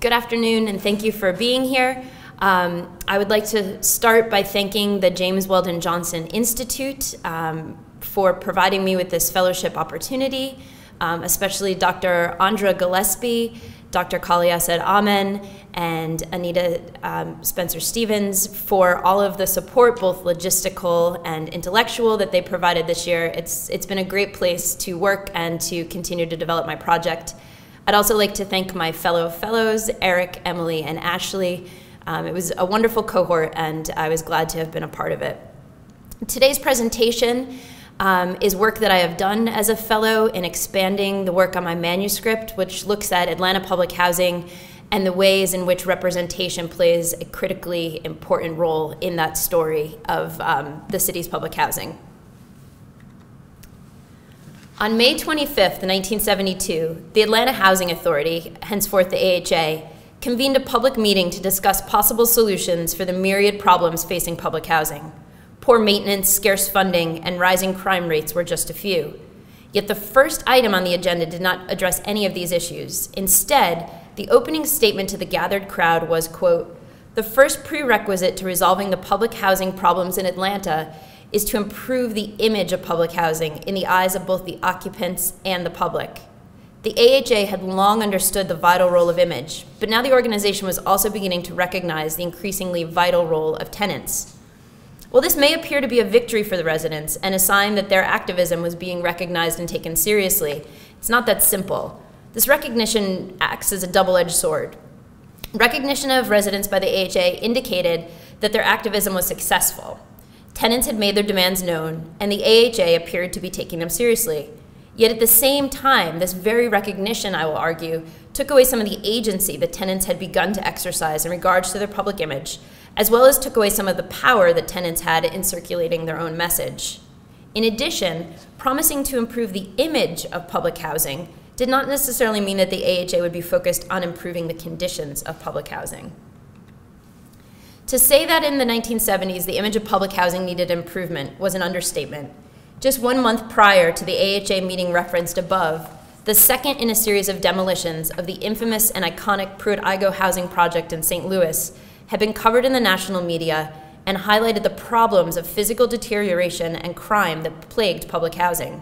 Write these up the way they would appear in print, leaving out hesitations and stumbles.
Good afternoon, and thank you for being here. I would like to start by thanking the James Weldon Johnson Institute for providing me with this fellowship opportunity, especially Dr. Andra Gillespie, Dr. Kaliased Amen, and Anita Spencer-Stevens for all of the support, both logistical and intellectual, that they provided this year. It's been a great place to work and to continue to develop my project. I'd also like to thank my fellow fellows, Eric, Emily, and Ashley. It was a wonderful cohort, and I was glad to have been a part of it. Today's presentation is work that I have done as a fellow in expanding the work on my manuscript, which looks at Atlanta public housing and the ways in which representation plays a critically important role in that story of the city's public housing. On May 25th, 1972, the Atlanta Housing Authority, henceforth the AHA, convened a public meeting to discuss possible solutions for the myriad problems facing public housing. Poor maintenance, scarce funding, and rising crime rates were just a few. Yet the first item on the agenda did not address any of these issues. Instead, the opening statement to the gathered crowd was, quote, "The first prerequisite to resolving the public housing problems in Atlanta is to improve the image of public housing in the eyes of both the occupants and the public." The AHA had long understood the vital role of image, but now the organization was also beginning to recognize the increasingly vital role of tenants. While this may appear to be a victory for the residents and a sign that their activism was being recognized and taken seriously, it's not that simple. This recognition acts as a double-edged sword. Recognition of residents by the AHA indicated that their activism was successful. Tenants had made their demands known, and the AHA appeared to be taking them seriously. Yet at the same time, this very recognition, I will argue, took away some of the agency that tenants had begun to exercise in regards to their public image, as well as took away some of the power that tenants had in circulating their own message. In addition, promising to improve the image of public housing did not necessarily mean that the AHA would be focused on improving the conditions of public housing. To say that in the 1970s the image of public housing needed improvement was an understatement. Just 1 month prior to the AHA meeting referenced above, the second in a series of demolitions of the infamous and iconic Pruitt-Igoe housing project in St. Louis had been covered in the national media and highlighted the problems of physical deterioration and crime that plagued public housing.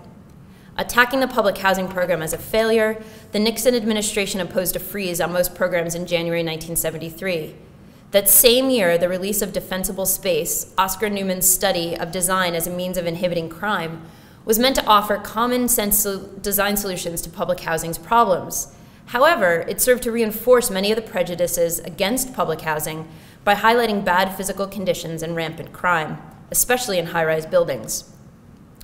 Attacking the public housing program as a failure, the Nixon administration imposed a freeze on most programs in January 1973. That same year, the release of Defensible Space, Oscar Newman's study of design as a means of inhibiting crime, was meant to offer common sense design solutions to public housing's problems. However, it served to reinforce many of the prejudices against public housing by highlighting bad physical conditions and rampant crime, especially in high-rise buildings.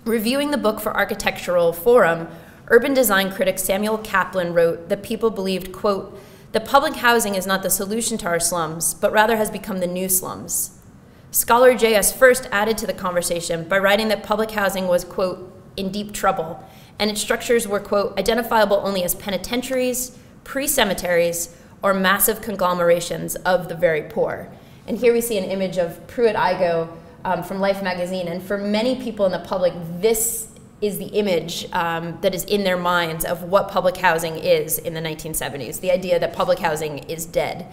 Reviewing the book for Architectural Forum, urban design critic Samuel Kaplan wrote that people believed, quote, "that public housing is not the solution to our slums, but rather has become the new slums." Scholar J.S. First added to the conversation by writing that public housing was, quote, "in deep trouble," and its structures were, quote, "identifiable only as penitentiaries, pre-cemeteries, or massive conglomerations of the very poor." And here we see an image of Pruitt-Igoe from Life magazine, and for many people in the public, this is the image that is in their minds of what public housing is in the 1970s, the idea that public housing is dead.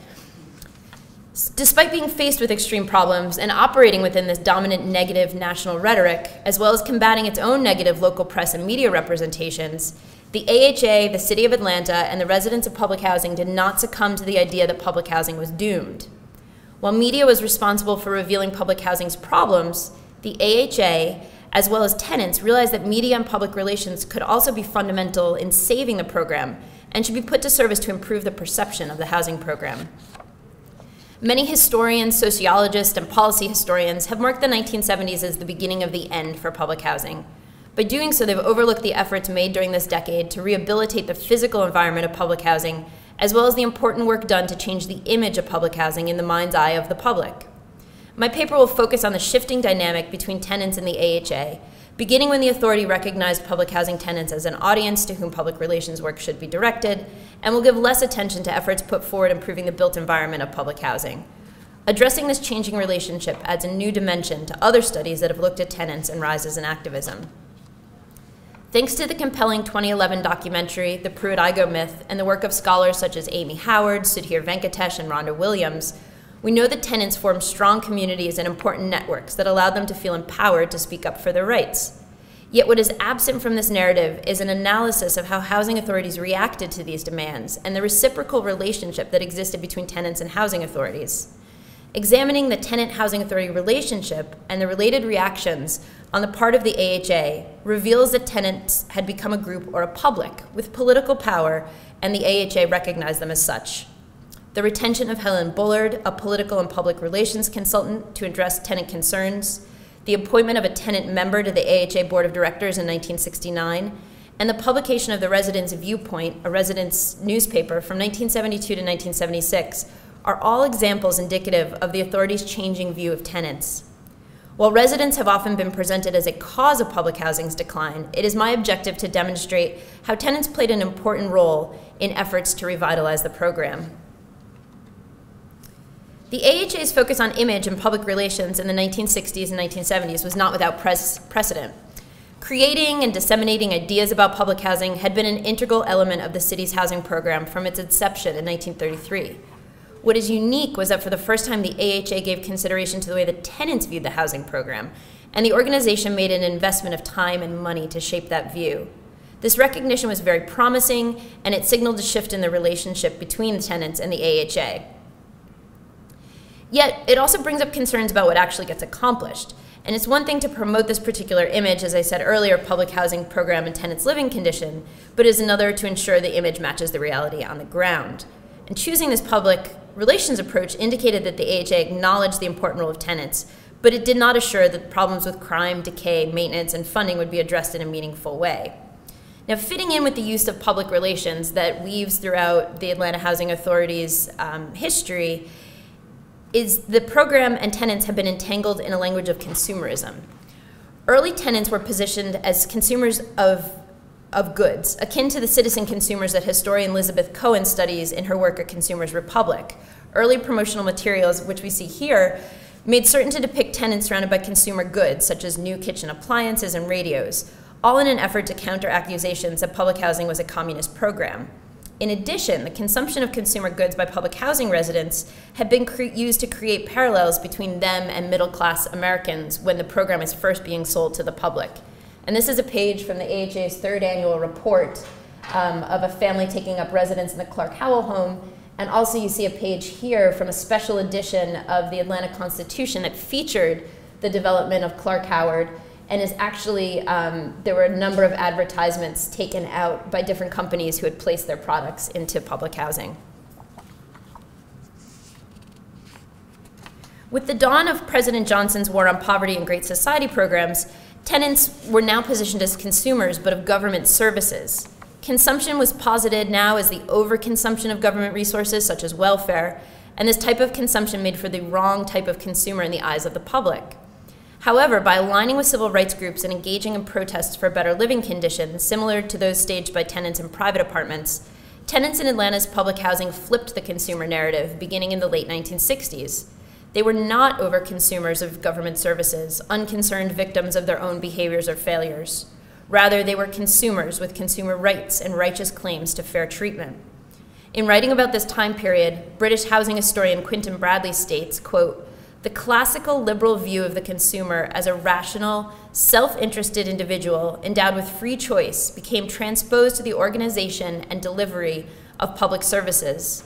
Despite being faced with extreme problems and operating within this dominant negative national rhetoric, as well as combating its own negative local press and media representations, the AHA, the City of Atlanta, and the residents of public housing did not succumb to the idea that public housing was doomed. While media was responsible for revealing public housing's problems, the AHA, as well as tenants, realized that media and public relations could also be fundamental in saving the program and should be put to service to improve the perception of the housing program. Many historians, sociologists, and policy historians have marked the 1970s as the beginning of the end for public housing. By doing so, they've overlooked the efforts made during this decade to rehabilitate the physical environment of public housing, as well as the important work done to change the image of public housing in the mind's eye of the public. My paper will focus on the shifting dynamic between tenants and the AHA, beginning when the authority recognized public housing tenants as an audience to whom public relations work should be directed, and will give less attention to efforts put forward improving the built environment of public housing. Addressing this changing relationship adds a new dimension to other studies that have looked at tenants and rises in activism. Thanks to the compelling 2011 documentary, The Pruitt-Igoe Myth, and the work of scholars such as Amy Howard, Sudhir Venkatesh, and Rhonda Williams, we know that tenants form strong communities and important networks that allow them to feel empowered to speak up for their rights. Yet what is absent from this narrative is an analysis of how housing authorities reacted to these demands and the reciprocal relationship that existed between tenants and housing authorities. Examining the tenant-housing authority relationship and the related reactions on the part of the AHA reveals that tenants had become a group or a public with political power, and the AHA recognized them as such. The retention of Helen Bullard, a political and public relations consultant, to address tenant concerns, the appointment of a tenant member to the AHA Board of Directors in 1969, and the publication of the Residents' Viewpoint, a residents' newspaper from 1972 to 1976, are all examples indicative of the authority's changing view of tenants. While residents have often been presented as a cause of public housing's decline, it is my objective to demonstrate how tenants played an important role in efforts to revitalize the program. The AHA's focus on image and public relations in the 1960s and 1970s was not without precedent. Creating and disseminating ideas about public housing had been an integral element of the city's housing program from its inception in 1933. What is unique was that for the first time, the AHA gave consideration to the way that tenants viewed the housing program, and the organization made an investment of time and money to shape that view. This recognition was very promising, and it signaled a shift in the relationship between the tenants and the AHA. Yet, it also brings up concerns about what actually gets accomplished. And it's one thing to promote this particular image, as I said earlier, public housing program and tenants' living condition, but it is another to ensure the image matches the reality on the ground. And choosing this public relations approach indicated that the AHA acknowledged the important role of tenants, but it did not assure that problems with crime, decay, maintenance, and funding would be addressed in a meaningful way. Now, fitting in with the use of public relations that weaves throughout the Atlanta Housing Authority's history is the program and tenants have been entangled in a language of consumerism. Early tenants were positioned as consumers of goods, akin to the citizen consumers that historian Elizabeth Cohen studies in her work A Consumer's Republic. Early promotional materials, which we see here, made certain to depict tenants surrounded by consumer goods, such as new kitchen appliances and radios, all in an effort to counter accusations that public housing was a communist program. In addition, the consumption of consumer goods by public housing residents had been used to create parallels between them and middle-class Americans when the program is first being sold to the public. And this is a page from the AHA's third annual report of a family taking up residence in the Clark Howell home. And also you see a page here from a special edition of the Atlanta Constitution that featured the development of Clark Howard, and is actually, there were a number of advertisements taken out by different companies who had placed their products into public housing. With the dawn of President Johnson's War on Poverty and Great Society programs, tenants were now positioned as consumers, but of government services. Consumption was posited now as the overconsumption of government resources, such as welfare, and this type of consumption made for the wrong type of consumer in the eyes of the public. However, by aligning with civil rights groups and engaging in protests for better living conditions, similar to those staged by tenants in private apartments, tenants in Atlanta's public housing flipped the consumer narrative beginning in the late 1960s. They were not overconsumers of government services, unconcerned victims of their own behaviors or failures. Rather, they were consumers with consumer rights and righteous claims to fair treatment. In writing about this time period, British housing historian Quentin Bradley states, quote, "The classical liberal view of the consumer as a rational, self-interested individual endowed with free choice became transposed to the organization and delivery of public services,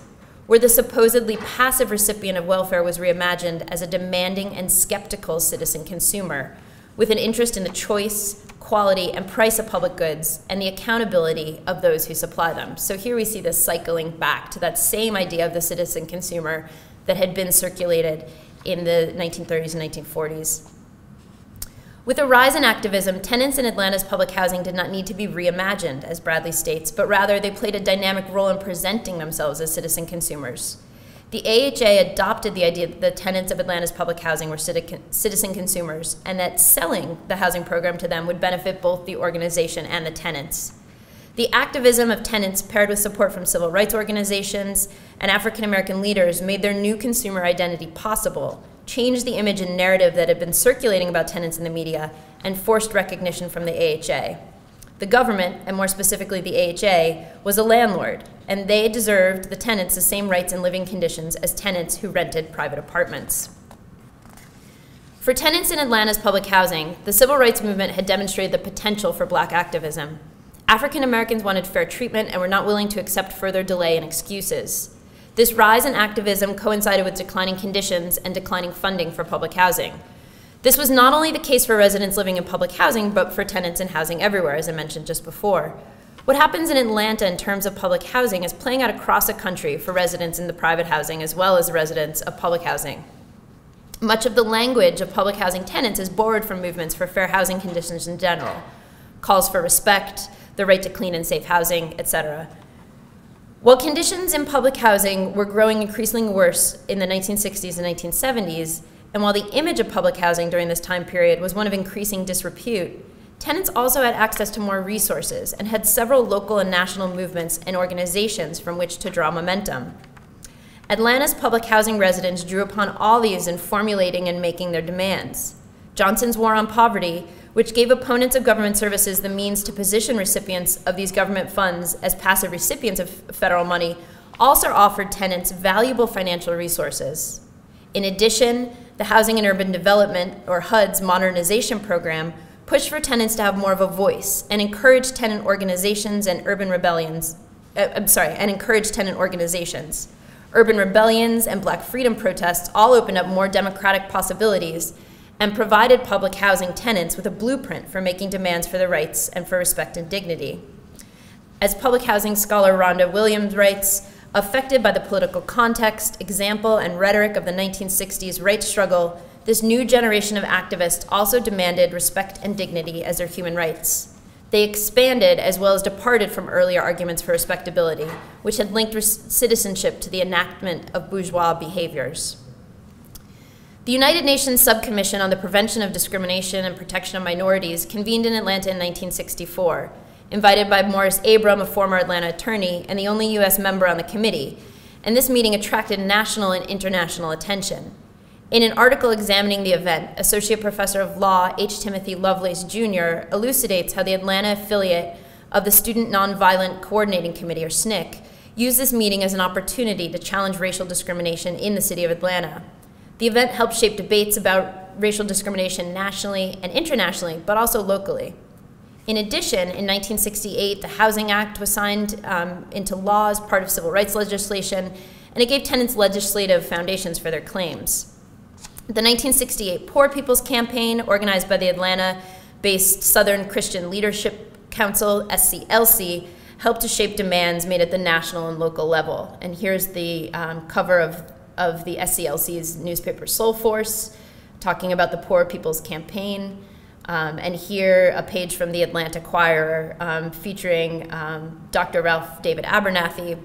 where the supposedly passive recipient of welfare was reimagined as a demanding and skeptical citizen consumer, with an interest in the choice, quality, and price of public goods, and the accountability of those who supply them." So here we see this cycling back to that same idea of the citizen consumer that had been circulated in the 1930s and 1940s. With a rise in activism, tenants in Atlanta's public housing did not need to be reimagined, as Bradley states, but rather they played a dynamic role in presenting themselves as citizen consumers. The AHA adopted the idea that the tenants of Atlanta's public housing were citizen consumers, and that selling the housing program to them would benefit both the organization and the tenants. The activism of tenants, paired with support from civil rights organizations and African American leaders, made their new consumer identity possible, changed the image and narrative that had been circulating about tenants in the media, and forced recognition from the AHA. The government, and more specifically the AHA, was a landlord, and they deserved, the tenants, the same rights and living conditions as tenants who rented private apartments. For tenants in Atlanta's public housing, the civil rights movement had demonstrated the potential for Black activism. African Americans wanted fair treatment and were not willing to accept further delay and excuses. This rise in activism coincided with declining conditions and declining funding for public housing. This was not only the case for residents living in public housing, but for tenants in housing everywhere, as I mentioned just before. What happens in Atlanta in terms of public housing is playing out across the country for residents in the private housing as well as residents of public housing. Much of the language of public housing tenants is borrowed from movements for fair housing conditions in general, calls for respect, the right to clean and safe housing, etc. While conditions in public housing were growing increasingly worse in the 1960s and 1970s, and while the image of public housing during this time period was one of increasing disrepute, tenants also had access to more resources and had several local and national movements and organizations from which to draw momentum. Atlanta's public housing residents drew upon all these in formulating and making their demands. Johnson's War on Poverty, which gave opponents of government services the means to position recipients of these government funds as passive recipients of federal money, also offered tenants valuable financial resources. In addition, the Housing and Urban Development, or HUD's modernization program, pushed for tenants to have more of a voice and encouraged tenant organizations and urban rebellions. Urban rebellions and Black freedom protests all opened up more democratic possibilities and provided public housing tenants with a blueprint for making demands for their rights and for respect and dignity. As public housing scholar Rhonda Williams writes, affected by the political context, example, and rhetoric of the 1960s rights struggle, this new generation of activists also demanded respect and dignity as their human rights. They expanded as well as departed from earlier arguments for respectability, which had linked citizenship to the enactment of bourgeois behaviors. The United Nations Subcommission on the Prevention of Discrimination and Protection of Minorities convened in Atlanta in 1964, invited by Morris Abram, a former Atlanta attorney, and the only U.S. member on the committee, and this meeting attracted national and international attention. In an article examining the event, Associate Professor of Law H. Timothy Lovelace, Jr. elucidates how the Atlanta affiliate of the Student Nonviolent Coordinating Committee, or SNCC, used this meeting as an opportunity to challenge racial discrimination in the city of Atlanta. The event helped shape debates about racial discrimination nationally and internationally, but also locally. In addition, in 1968, the Housing Act was signed into law as part of civil rights legislation, and it gave tenants legislative foundations for their claims. The 1968 Poor People's Campaign, organized by the Atlanta-based Southern Christian Leadership Council, SCLC, helped to shape demands made at the national and local level. And here's the cover of the SCLC's newspaper Soul Force, talking about the Poor People's Campaign. And here, a page from the Atlanta Choir featuring Dr. Ralph David Abernathy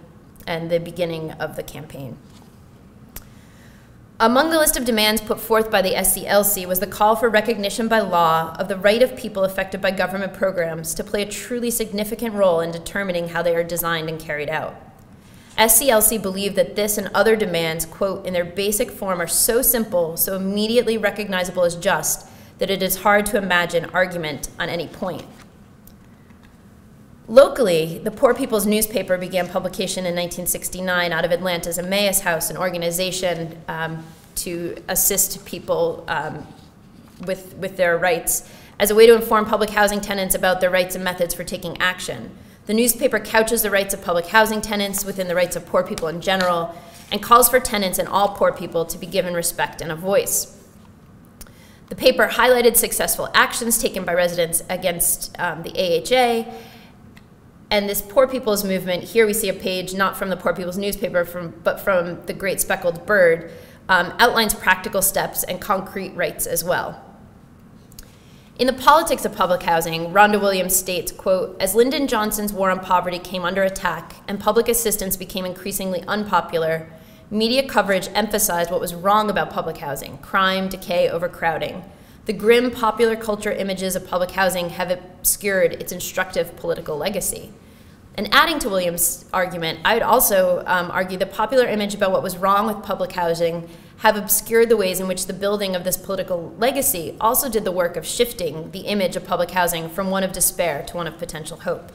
and the beginning of the campaign. Among the list of demands put forth by the SCLC was the call for recognition by law of the right of people affected by government programs to play a truly significant role in determining how they are designed and carried out. SCLC believed that this and other demands, quote, in their basic form are so simple, so immediately recognizable as just, that it is hard to imagine argument on any point. Locally, the Poor People's newspaper began publication in 1969 out of Atlanta's Emmaus House, an organization to assist people with their rights, as a way to inform public housing tenants about their rights and methods for taking action. The newspaper couches the rights of public housing tenants within the rights of poor people in general, and calls for tenants and all poor people to be given respect and a voice. The paper highlighted successful actions taken by residents against the AHA, and this Poor People's Movement, here we see a page not from the Poor People's newspaper, but from the Great Speckled Bird, outlines practical steps and concrete rights as well. In the politics of public housing, Rhonda Williams states, quote, as Lyndon Johnson's War on Poverty came under attack and public assistance became increasingly unpopular, media coverage emphasized what was wrong about public housing: crime, decay, overcrowding. The grim popular culture images of public housing have obscured its instructive political legacy. And adding to Williams' argument, I would also argue the popular image about what was wrong with public housing have obscured the ways in which the building of this political legacy also did the work of shifting the image of public housing from one of despair to one of potential hope.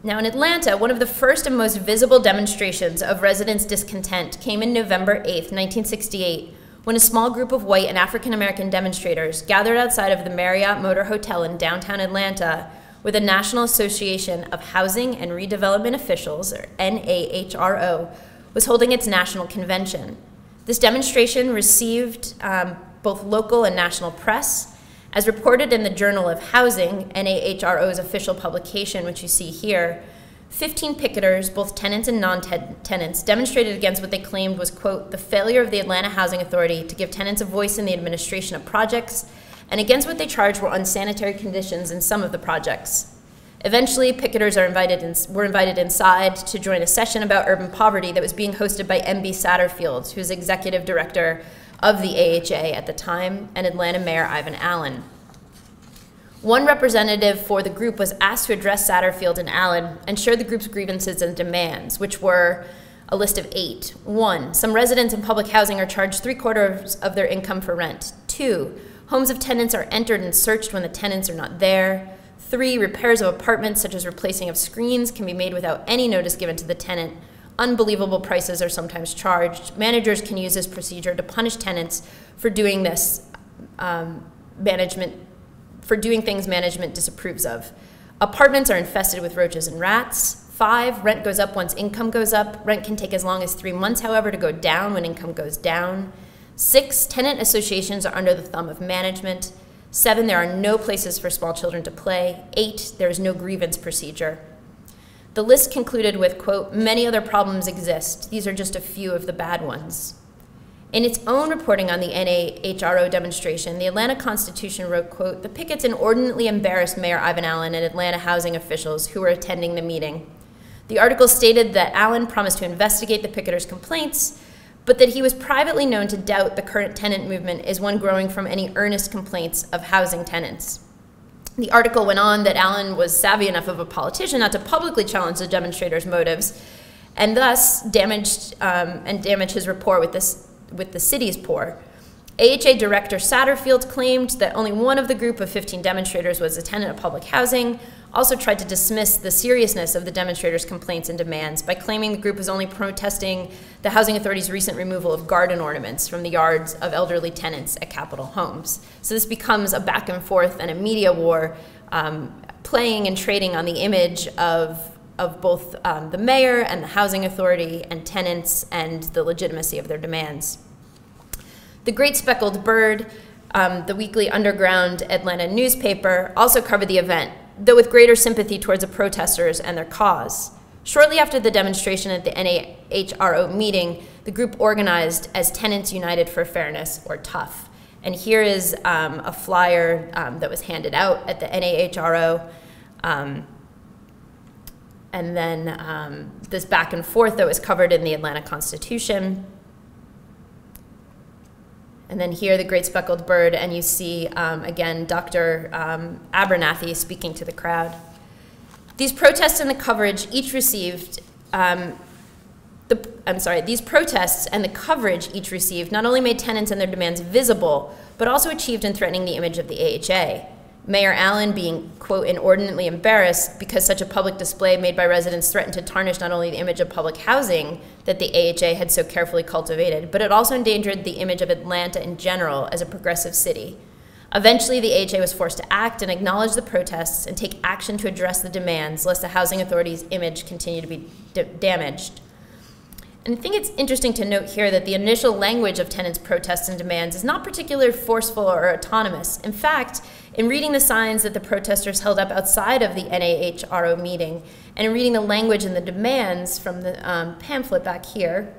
Now in Atlanta, one of the first and most visible demonstrations of residents' discontent came in November 8th, 1968, when a small group of white and African-American demonstrators gathered outside of the Marriott Motor Hotel in downtown Atlanta with the National Association of Housing and Redevelopment Officials, or NAHRO, was holding its national convention. This demonstration received both local and national press. As reported in the Journal of Housing, NAHRO's official publication, which you see here, 15 picketers, both tenants and non-tenants, demonstrated against what they claimed was, quote, the failure of the Atlanta Housing Authority to give tenants a voice in the administration of projects, and against what they charged were unsanitary conditions in some of the projects. Eventually, picketers were invited inside to join a session about urban poverty that was being hosted by M.B. Satterfield, who was executive director of the AHA at the time, and Atlanta Mayor Ivan Allen. One representative for the group was asked to address Satterfield and Allen and share the group's grievances and demands, which were a list of 8. 1, some residents in public housing are charged 3/4 of their income for rent. 2, homes of tenants are entered and searched when the tenants are not there. 3, repairs of apartments, such as replacing of screens, can be made without any notice given to the tenant. Unbelievable prices are sometimes charged. Managers can use this procedure to punish tenants for doing this things management disapproves of. Apartments are infested with roaches and rats. 5, rent goes up once income goes up. Rent can take as long as 3 months, however, to go down when income goes down. 6, tenant associations are under the thumb of management. 7, there are no places for small children to play. 8, there is no grievance procedure. The list concluded with, quote, many other problems exist. These are just a few of the bad ones. In its own reporting on the NAHRO demonstration, the Atlanta Constitution wrote, quote, the pickets inordinately embarrassed Mayor Ivan Allen and Atlanta housing officials who were attending the meeting. The article stated that Allen promised to investigate the picketers' complaints, but that he was privately known to doubt the current tenant movement is one growing from any earnest complaints of housing tenants. The article went on that Allen was savvy enough of a politician not to publicly challenge the demonstrators' motives, and thus damaged his rapport with the city's poor. AHA Director Satterfield claimed that only one of the group of 15 demonstrators was a tenant of public housing, also tried to dismiss the seriousness of the demonstrators' complaints and demands by claiming the group was only protesting the Housing Authority's recent removal of garden ornaments from the yards of elderly tenants at Capitol Homes. So this becomes a back and forth and a media war, playing and trading on the image of both the mayor and the Housing Authority and tenants and the legitimacy of their demands. The Great Speckled Bird, the weekly underground Atlanta newspaper, also covered the event, though with greater sympathy towards the protesters and their cause. Shortly after the demonstration at the NAHRO meeting, the group organized as Tenants United for Fairness, or TUF. And here is a flyer that was handed out at the NAHRO. And then this back and forth that was covered in the Atlanta Constitution. And then here, the Great Speckled Bird, and you see, again, Dr. Abernathy speaking to the crowd. These protests and the coverage each received, these protests and the coverage each received not only made tenants and their demands visible, but also achieved in threatening the image of the AHA. Mayor Allen being, quote, inordinately embarrassed because such a public display made by residents threatened to tarnish not only the image of public housing that the AHA had so carefully cultivated, but it also endangered the image of Atlanta in general as a progressive city. Eventually, the AHA was forced to act and acknowledge the protests and take action to address the demands, lest the Housing Authority's image continue to be damaged. And I think it's interesting to note here that the initial language of tenants' protests and demands is not particularly forceful or autonomous. In fact, in reading the signs that the protesters held up outside of the NAHRO meeting, and in reading the language and the demands from the pamphlet back here,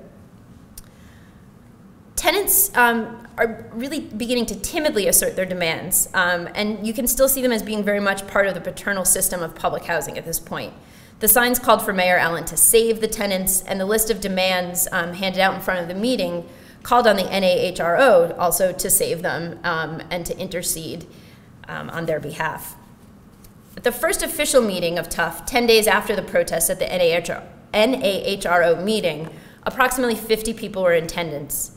tenants are really beginning to timidly assert their demands, and you can still see them as being very much part of the paternal system of public housing at this point. The signs called for Mayor Allen to save the tenants, and the list of demands handed out in front of the meeting called on the NAHRO also to save them and to intercede on their behalf. At the first official meeting of TUF, 10 days after the protests at the NAHRO meeting, Approximately 50 people were in attendance.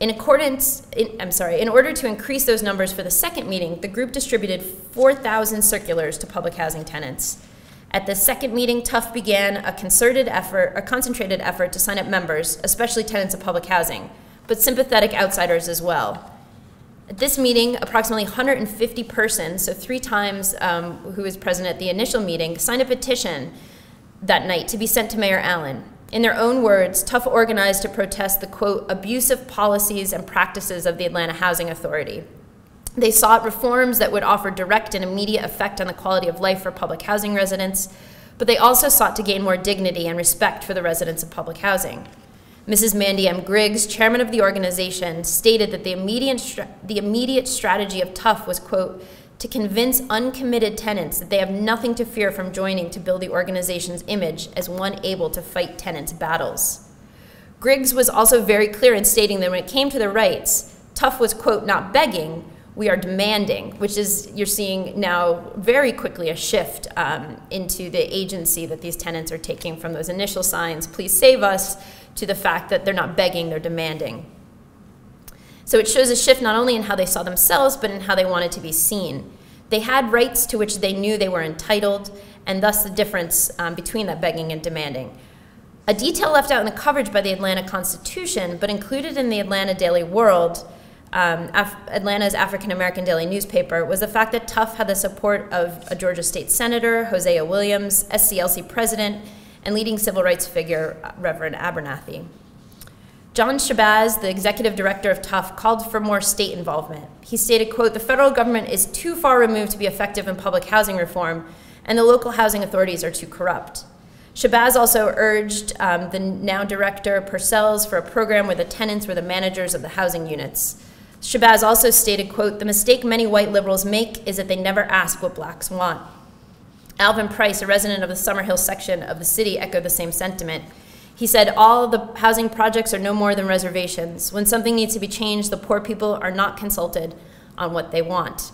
In order to increase those numbers for the second meeting, the group distributed 4,000 circulars to public housing tenants. At the second meeting, Tough began a concerted effort, a concentrated effort to sign up members, especially tenants of public housing, but sympathetic outsiders as well. At this meeting, approximately 150 persons, so 3 times who was present at the initial meeting, signed a petition that night to be sent to Mayor Allen. In their own words, Tough organized to protest the, quote, abusive policies and practices of the Atlanta Housing Authority. They sought reforms that would offer direct and immediate effect on the quality of life for public housing residents, but they also sought to gain more dignity and respect for the residents of public housing. Mrs. Mandy M. Griggs, chairman of the organization, stated that the immediate strategy of Tough was, quote, to convince uncommitted tenants that they have nothing to fear from joining to build the organization's image as one able to fight tenants' battles. Griggs was also very clear in stating that when it came to their rights, Tough was, quote, not begging, we are demanding, which is, you're seeing now very quickly a shift into the agency that these tenants are taking from those initial signs, please save us, to the fact that they're not begging, they're demanding. So it shows a shift not only in how they saw themselves, but in how they wanted to be seen. They had rights to which they knew they were entitled, and thus the difference between that begging and demanding. A detail left out in the coverage by the Atlanta Constitution, but included in the Atlanta Daily World, Atlanta's African-American daily newspaper, was the fact that Tough had the support of a Georgia state senator, Hosea Williams, SCLC president, and leading civil rights figure, Reverend Abernathy. John Shabazz, the executive director of Tough, called for more state involvement. He stated, quote, the federal government is too far removed to be effective in public housing reform, and the local housing authorities are too corrupt. Shabazz also urged the now director Purcells for a program where the tenants were the managers of the housing units. Shabazz also stated, quote, the mistake many white liberals make is that they never ask what blacks want. Alvin Price, a resident of the Summerhill section of the city, echoed the same sentiment. He said, all the housing projects are no more than reservations. When something needs to be changed, the poor people are not consulted on what they want.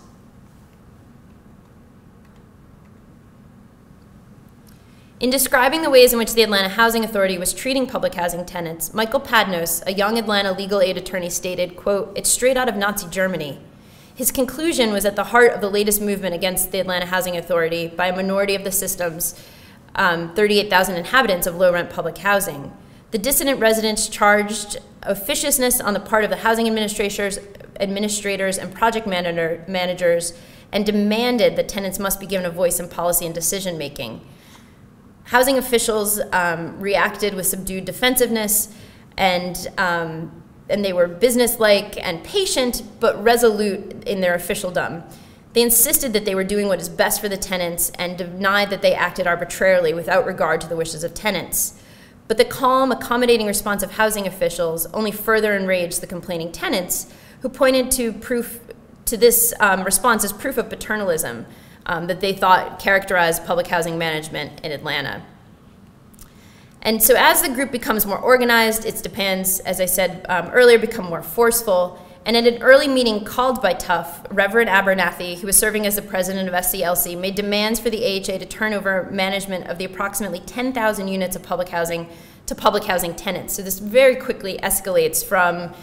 In describing the ways in which the Atlanta Housing Authority was treating public housing tenants, Michael Padnos, a young Atlanta legal aid attorney, stated, quote, it's straight out of Nazi Germany. His conclusion was at the heart of the latest movement against the Atlanta Housing Authority by a minority of the system's 38,000 inhabitants of low-rent public housing. The dissident residents charged officiousness on the part of the housing administrators and project managers and demanded that tenants must be given a voice in policy and decision-making. Housing officials reacted with subdued defensiveness, and they were businesslike and patient, but resolute in their officialdom. They insisted that they were doing what is best for the tenants and denied that they acted arbitrarily without regard to the wishes of tenants. But the calm, accommodating response of housing officials only further enraged the complaining tenants, who pointed to this response as proof of paternalism that they thought characterized public housing management in Atlanta. And so as the group becomes more organized, its demands, as I said earlier, become more forceful. And at an early meeting called by Tough, Reverend Abernathy, who was serving as the president of SCLC, made demands for the AHA to turn over management of the approximately 10,000 units of public housing to public housing tenants. So this very quickly escalates from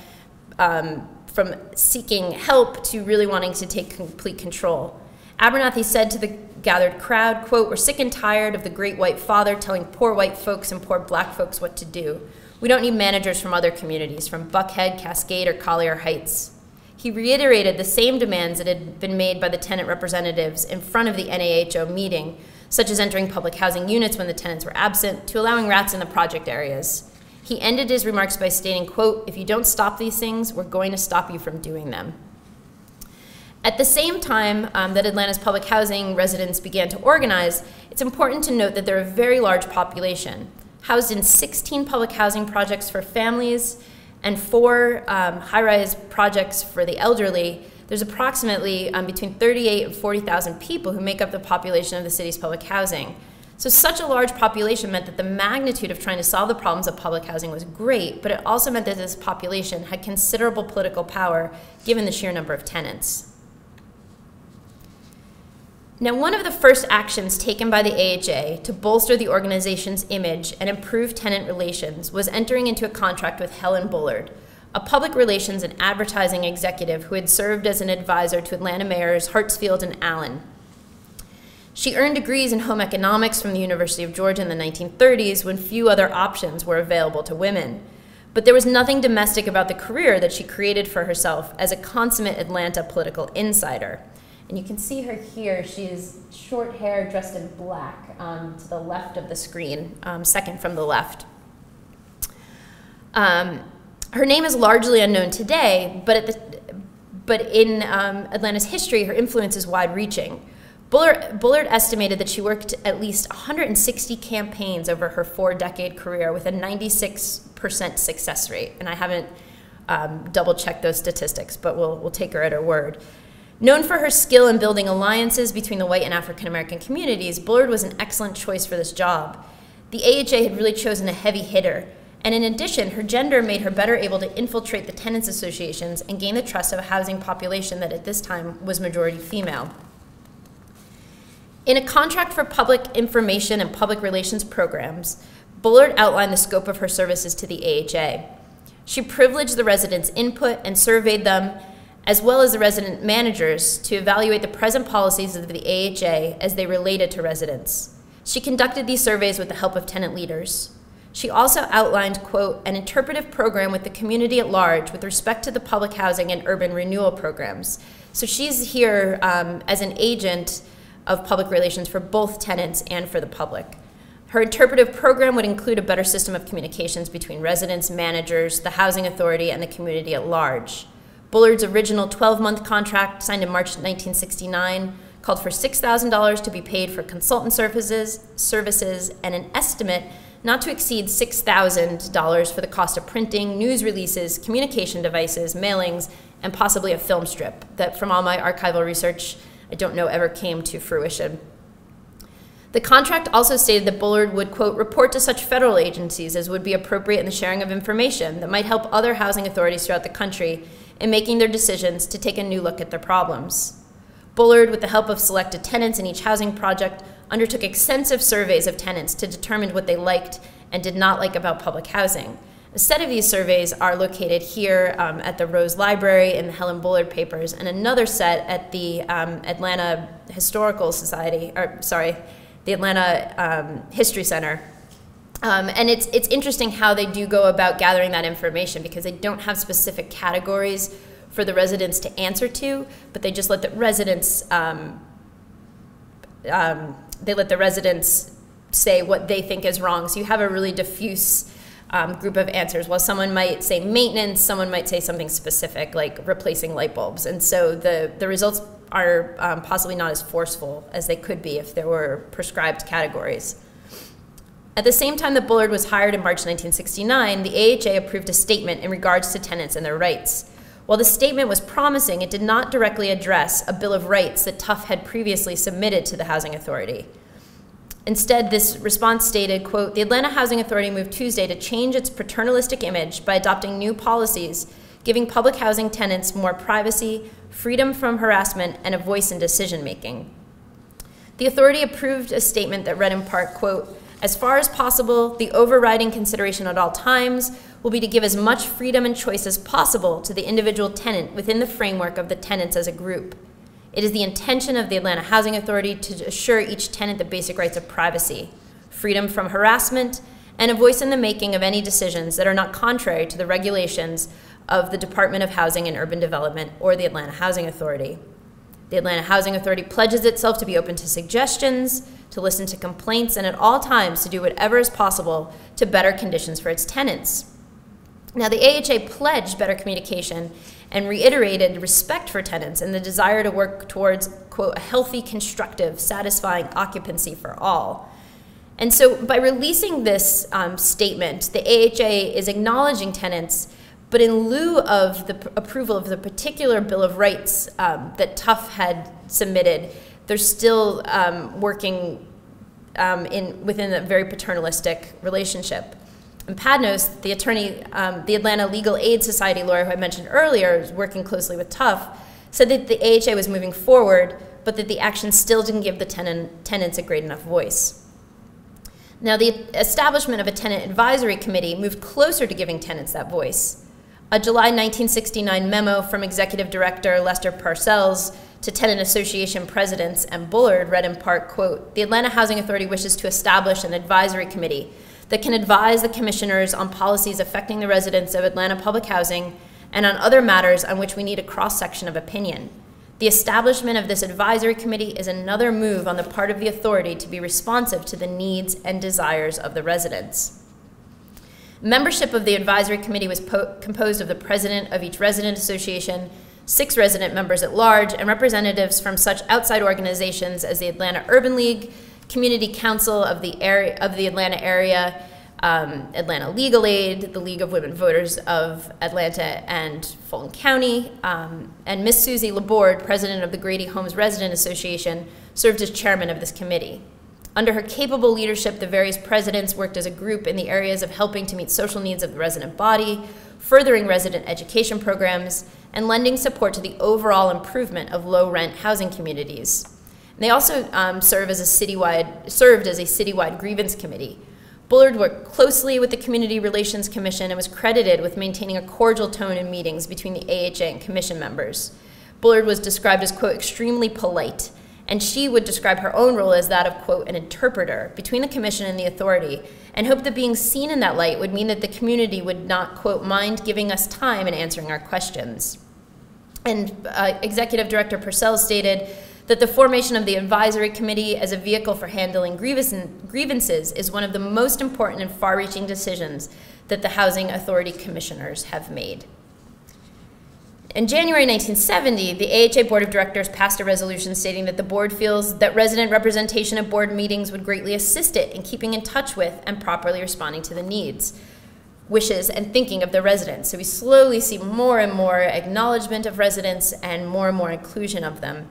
seeking help to really wanting to take complete control. Abernathy said to the gathered crowd, quote, we're sick and tired of the great white father telling poor white folks and poor black folks what to do. We don't need managers from other communities, from Buckhead, Cascade, or Collier Heights. He reiterated the same demands that had been made by the tenant representatives in front of the NAHO meeting, such as entering public housing units when the tenants were absent, to allowing rats in the project areas. He ended his remarks by stating, quote, if you don't stop these things, we're going to stop you from doing them. At the same time that Atlanta's public housing residents began to organize, it's important to note that they're a very large population, housed in 16 public housing projects for families and 4 high-rise projects for the elderly. There's approximately between 38 and 40,000 people who make up the population of the city's public housing. So such a large population meant that the magnitude of trying to solve the problems of public housing was great, but it also meant that this population had considerable political power given the sheer number of tenants. Now, one of the first actions taken by the AHA to bolster the organization's image and improve tenant relations was entering into a contract with Helen Bullard, a public relations and advertising executive who had served as an advisor to Atlanta mayors Hartsfield and Allen. She earned degrees in home economics from the University of Georgia in the 1930s when few other options were available to women. But there was nothing domestic about the career that she created for herself as a consummate Atlanta political insider. And you can see her here. She is short hair, dressed in black, to the left of the screen, second from the left. Her name is largely unknown today, but in Atlanta's history, her influence is wide-reaching. Bullard estimated that she worked at least 160 campaigns over her 4-decade career with a 96% success rate. And I haven't double-checked those statistics, but we'll take her at her word. Known for her skill in building alliances between the white and African American communities, Bullard was an excellent choice for this job. The AHA had really chosen a heavy hitter, and in addition, her gender made her better able to infiltrate the tenants associations and gain the trust of a housing population that at this time was majority female. In a contract for public information and public relations programs, Bullard outlined the scope of her services to the AHA. She privileged the residents' input and surveyed them, as well as the resident managers, to evaluate the present policies of the AHA as they related to residents. She conducted these surveys with the help of tenant leaders. She also outlined, quote, an interpretive program with the community at large with respect to the public housing and urban renewal programs. So she's here as an agent of public relations for both tenants and for the public. Her interpretive program would include a better system of communications between residents, managers, the housing authority, and the community at large. Bullard's original 12-month contract, signed in March 1969, called for $6,000 to be paid for consultant services and an estimate not to exceed $6,000 for the cost of printing, news releases, communication devices, mailings, and possibly a film strip that, from all my archival research, I don't know ever came to fruition. The contract also stated that Bullard would, quote, report to such federal agencies as would be appropriate in the sharing of information that might help other housing authorities throughout the country in making their decisions to take a new look at their problems. Bullard, with the help of selected tenants in each housing project, undertook extensive surveys of tenants to determine what they liked and did not like about public housing. A set of these surveys are located here at the Rose Library in the Helen Bullard papers, and another set at the Atlanta Historical Society, the Atlanta History Center. And it's interesting how they do go about gathering that information, because they don't have specific categories for the residents to answer to, but they just let the residents say what they think is wrong. So you have a really diffuse group of answers. While someone might say maintenance, someone might say something specific like replacing light bulbs. And so the results are possibly not as forceful as they could be if there were prescribed categories. At the same time that Bullard was hired in March 1969, the AHA approved a statement in regards to tenants and their rights. While the statement was promising, it did not directly address a Bill of Rights that Tufts had previously submitted to the Housing Authority. Instead, this response stated, quote, the Atlanta Housing Authority moved Tuesday to change its paternalistic image by adopting new policies, giving public housing tenants more privacy, freedom from harassment, and a voice in decision-making. The authority approved a statement that read in part, quote, as far as possible, the overriding consideration at all times will be to give as much freedom and choice as possible to the individual tenant within the framework of the tenants as a group. It is the intention of the Atlanta Housing Authority to assure each tenant the basic rights of privacy, freedom from harassment, and a voice in the making of any decisions that are not contrary to the regulations of the Department of Housing and Urban Development or the Atlanta Housing Authority. The Atlanta Housing Authority pledges itself to be open to suggestions, to listen to complaints, and at all times to do whatever is possible to better conditions for its tenants. Now, the AHA pledged better communication and reiterated respect for tenants and the desire to work towards, quote, a healthy, constructive, satisfying occupancy for all. And so by releasing this statement, the AHA is acknowledging tenants, but in lieu of the approval of the particular Bill of Rights that Tufts had submitted, they're still working within a very paternalistic relationship. And Padnos, the attorney, the Atlanta Legal Aid Society lawyer who I mentioned earlier, is working closely with Tufts, said that the AHA was moving forward but that the action still didn't give the tenants a great enough voice. Now, the establishment of a tenant advisory committee moved closer to giving tenants that voice. A July 1969 memo from Executive Director Lester Parcells to tenant association presidents and Bullard read in part, quote, "The Atlanta Housing Authority wishes to establish an advisory committee that can advise the commissioners on policies affecting the residents of Atlanta public housing and on other matters on which we need a cross-section of opinion. The establishment of this advisory committee is another move on the part of the authority to be responsive to the needs and desires of the residents." Membership of the advisory committee was composed of the president of each resident association, 6 resident members at large, and representatives from such outside organizations as the Atlanta Urban League, Community Council of the Atlanta area, Atlanta Legal Aid, the League of Women Voters of Atlanta and Fulton County, and Miss Susie Laborde, president of the Grady Homes Resident Association, served as chairman of this committee. Under her capable leadership, the various presidents worked as a group in the areas of helping to meet social needs of the resident body, furthering resident education programs, and lending support to the overall improvement of low-rent housing communities. And they also served as a citywide grievance committee. Bullard worked closely with the Community Relations Commission and was credited with maintaining a cordial tone in meetings between the AHA and commission members. Bullard was described as, quote, extremely polite, and she would describe her own role as that of, quote, an interpreter between the commission and the authority, and hoped that being seen in that light would mean that the community would not, quote, mind giving us time and answering our questions. And Executive Director Purcell stated that the formation of the advisory committee as a vehicle for handling grievances is one of the most important and far-reaching decisions that the Housing Authority Commissioners have made. In January 1970, the AHA Board of Directors passed a resolution stating that the board feels that resident representation at board meetings would greatly assist it in keeping in touch with and properly responding to the needs, wishes, and thinking of the residents. So we slowly see more and more acknowledgement of residents and more inclusion of them.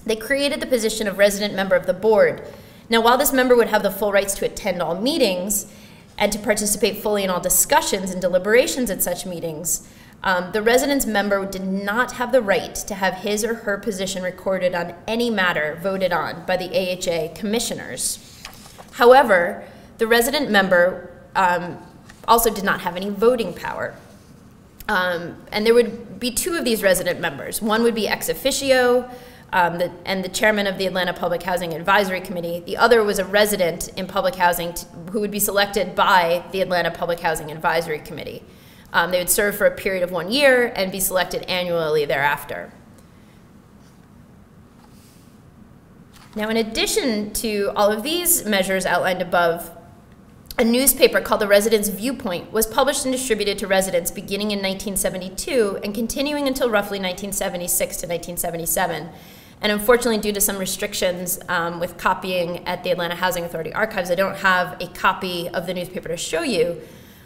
They created the position of resident member of the board. Now, while this member would have the full rights to attend all meetings and to participate fully in all discussions and deliberations at such meetings, the residence member did not have the right to have his or her position recorded on any matter voted on by the AHA commissioners. However, the resident member also did not have any voting power. And there would be 2 of these resident members. One would be ex officio, and the chairman of the Atlanta Public Housing Advisory Committee. The other was a resident in public housing who would be selected by the Atlanta Public Housing Advisory Committee. They would serve for a period of 1 year and be selected annually thereafter. Now, in addition to all of these measures outlined above, a newspaper called The Resident's Viewpoint was published and distributed to residents beginning in 1972 and continuing until roughly 1976 to 1977. And unfortunately, due to some restrictions with copying at the Atlanta Housing Authority archives, I don't have a copy of the newspaper to show you.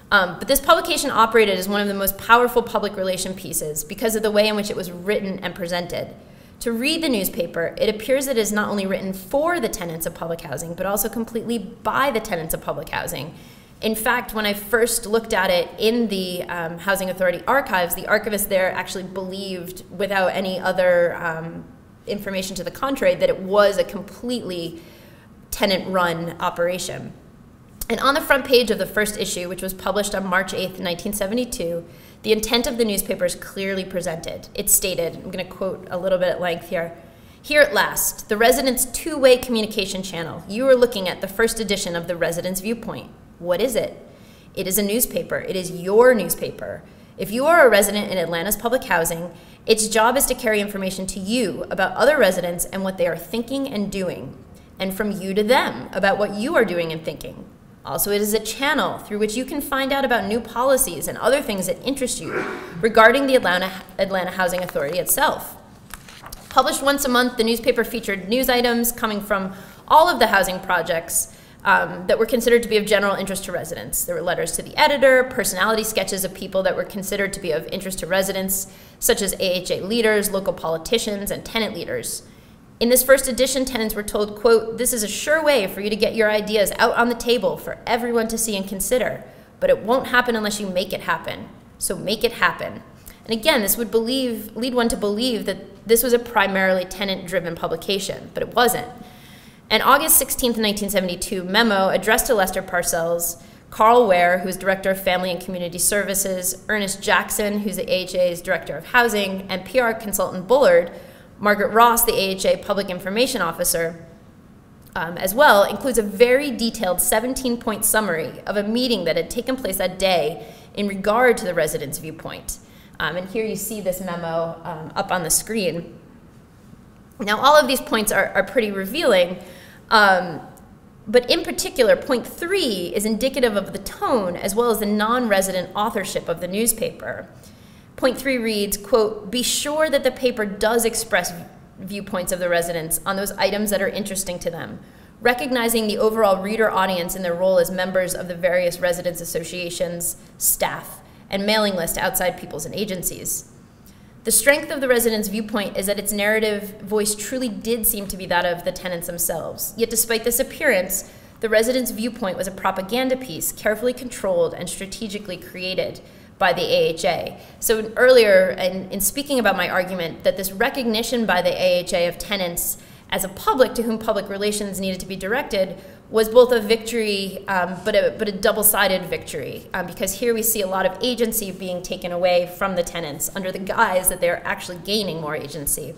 But this publication operated as one of the most powerful public relation pieces because of the way in which it was written and presented. To read the newspaper, it appears that it is not only written for the tenants of public housing, but also completely by the tenants of public housing. In fact, when I first looked at it in the Housing Authority archives, the archivist there actually believed, without any other information to the contrary, that it was a completely tenant-run operation. And on the front page of the first issue, which was published on March 8th, 1972, the intent of the newspaper is clearly presented. It stated, I'm going to quote a little bit at length here, "Here at last, the residents' two-way communication channel. You are looking at the first edition of the Resident's Viewpoint. What is it? It is a newspaper. It is your newspaper. If you are a resident in Atlanta's public housing, its job is to carry information to you about other residents and what they are thinking and doing, and from you to them about what you are doing and thinking. Also, it is a channel through which you can find out about new policies and other things that interest you regarding the Atlanta Housing Authority itself." Published once a month, the newspaper featured news items coming from all of the housing projects that were considered to be of general interest to residents. There were letters to the editor, personality sketches of people that were considered to be of interest to residents, such as AHA leaders, local politicians, and tenant leaders. In this first edition, tenants were told, quote, "This is a sure way for you to get your ideas out on the table for everyone to see and consider, but it won't happen unless you make it happen. So make it happen." And again, this would lead one to believe that this was a primarily tenant-driven publication, but it wasn't. An August 16, 1972 memo addressed to Lester Parcells, Carl Ware, who's Director of Family and Community Services, Ernest Jackson, who's the AHA's Director of Housing, and PR consultant Bullard, Margaret Ross, the AHA Public Information Officer, as well, includes a very detailed 17-point summary of a meeting that had taken place that day in regard to the residents' viewpoint. And here you see this memo up on the screen. Now, all of these points are pretty revealing, but in particular, point 3 is indicative of the tone as well as the non-resident authorship of the newspaper. Point 3 reads, quote, "Be sure that the paper does express viewpoints of the residents on those items that are interesting to them, recognizing the overall reader audience in their role as members of the various residents associations, staff, and mailing list outside peoples and agencies. The strength of the residents' viewpoint is that its narrative voice truly did seem to be that of the tenants themselves. Yet despite this appearance, the residents' viewpoint was a propaganda piece carefully controlled and strategically created by the AHA." So earlier, in speaking about my argument that this recognition by the AHA of tenants as a public to whom public relations needed to be directed was both a victory, but a double-sided victory, because here we see a lot of agency being taken away from the tenants under the guise that they're actually gaining more agency.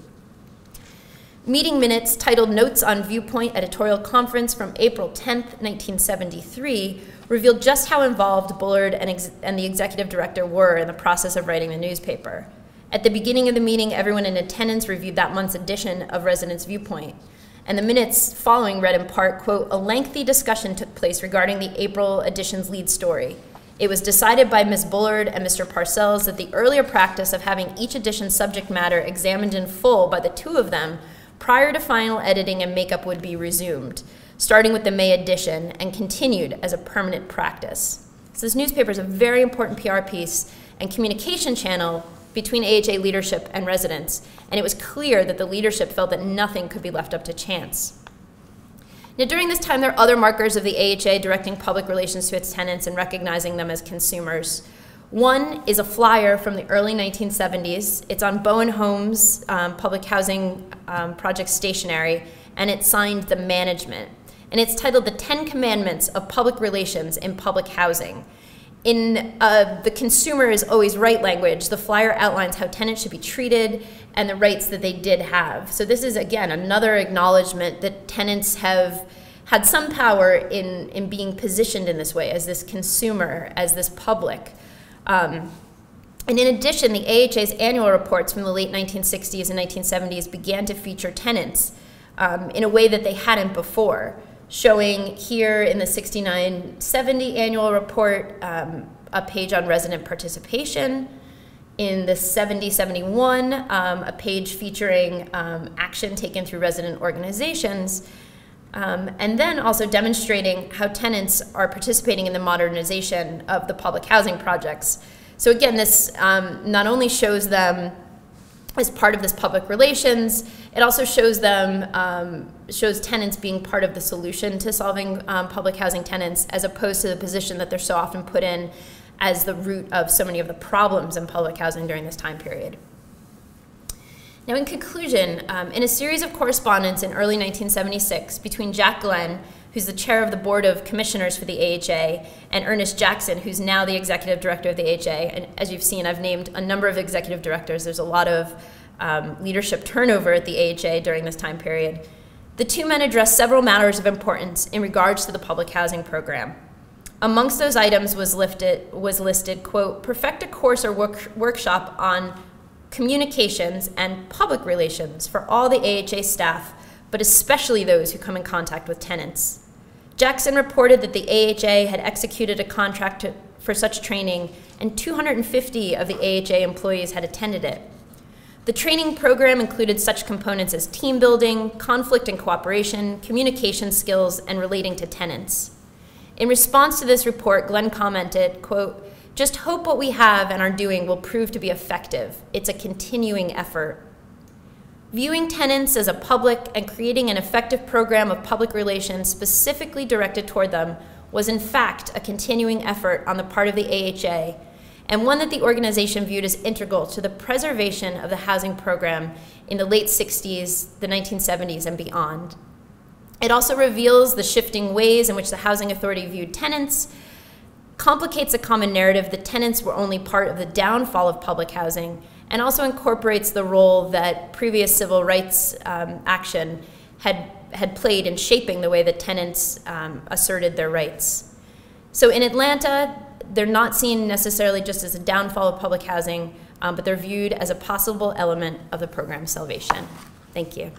Meeting minutes titled Notes on Viewpoint Editorial Conference from April 10th, 1973 revealed just how involved Bullard and the executive director were in the process of writing the newspaper. At the beginning of the meeting, everyone in attendance reviewed that month's edition of Residents' Viewpoint. And the minutes following read in part, quote, "A lengthy discussion took place regarding the April edition's lead story. It was decided by Ms. Bullard and Mr. Parcells that the earlier practice of having each edition's subject matter examined in full by the two of them prior to final editing and makeup would be resumed, starting with the May edition and continued as a permanent practice." So this newspaper is a very important PR piece and communication channel between AHA leadership and residents, and it was clear that the leadership felt that nothing could be left up to chance. Now, during this time, there are other markers of the AHA directing public relations to its tenants and recognizing them as consumers. One is a flyer from the early 1970s. It's on Bowen Homes public housing project stationery, and it's signed The Management. And it's titled The 10 Commandments of Public Relations in Public Housing. In the consumer is always right language, the flyer outlines how tenants should be treated and the rights that they did have. So this is, again, another acknowledgement that tenants have had some power in being positioned in this way, as this consumer, as this public. And in addition, the AHA's annual reports from the late 1960s and 1970s began to feature tenants in a way that they hadn't before, showing here in the 69-70 annual report a page on resident participation, in the 70-71 a page featuring action taken through resident organizations, and then also demonstrating how tenants are participating in the modernization of the public housing projects. So again, this not only shows them as part of this public relations, it also shows them, shows tenants being part of the solution to solving public housing tenants, as opposed to the position that they're so often put in as the root of so many of the problems in public housing during this time period. Now, in conclusion, in a series of correspondence in early 1976 between Jack Glenn, who's the chair of the Board of Commissioners for the AHA, and Ernest Jackson, who's now the executive director of the AHA. And as you've seen, I've named a number of executive directors. There's a lot of leadership turnover at the AHA during this time period. The two men addressed several matters of importance in regards to the public housing program. Amongst those items was listed, quote, "Perfect a course or workshop on communications and public relations for all the AHA staff, but especially those who come in contact with tenants." Jackson reported that the AHA had executed a contract for such training, and 250 of the AHA employees had attended it. The training program included such components as team building, conflict and cooperation, communication skills, and relating to tenants. In response to this report, Glenn commented, quote, "Just hope what we have and are doing will prove to be effective. It's a continuing effort." Viewing tenants as a public and creating an effective program of public relations specifically directed toward them was in fact a continuing effort on the part of the AHA, and one that the organization viewed as integral to the preservation of the housing program in the late 60s, the 1970s, and beyond. It also reveals the shifting ways in which the Housing Authority viewed tenants, complicates a common narrative that tenants were only part of the downfall of public housing, and also incorporates the role that previous civil rights action had played in shaping the way that tenants asserted their rights. So in Atlanta, they're not seen necessarily just as a downfall of public housing, but they're viewed as a possible element of the program's salvation. Thank you.